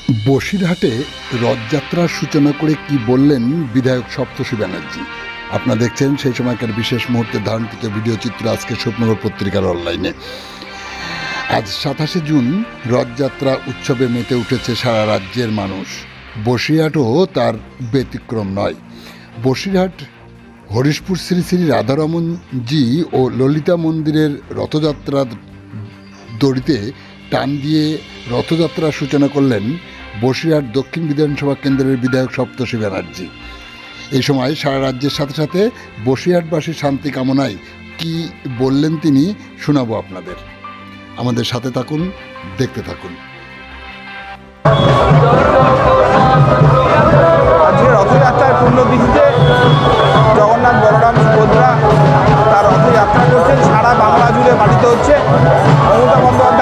বসিরহাটে রথযাত্রার সূচনা করে কি বললেন বিধায়ক সপ্তর্ষি ব্যানার্জি। আপনারা দেখছেন সেই সময়কার বিশেষ মুহূর্তে ধারণকৃত ভিডিও চিত্র আজকে স্বপ্নগর পত্রিকার অনলাইনে। আজ 27শে জুন রথযাত্রা উৎসবে মেতে উঠেছে সারা রাজ্যের মানুষ। বসিরহাটও তার ব্যতিক্রম নয়। বসিরহাট হরিশপুর শ্রী শ্রী রাধারমনজি ও ললিতা মন্দিরের রথযাত্রার দড়িতে টান দিয়ে রথযাত্রার সূচনা করলেন বসিরহাট দক্ষিণ বিধানসভা কেন্দ্রের বিধায়ক সপ্তর্ষি ব্যানার্জি। এই সময় সারা রাজ্যের সাথে সাথে বসিরহাটবাসীর শান্তি কামনায় কি বললেন তিনি শোনাবো আপনাদের। আমাদের সাথে থাকুন, দেখতে থাকুন। আজকে রথযাত্রার পূর্ণতিথিতে জগন্নাথ বলরাম সুভদ্রা তার রথযাত্রা করছেন। সারা বাংলা জুড়ে পালিত হচ্ছে। মমতা বন্দ্যোপাধ্যায়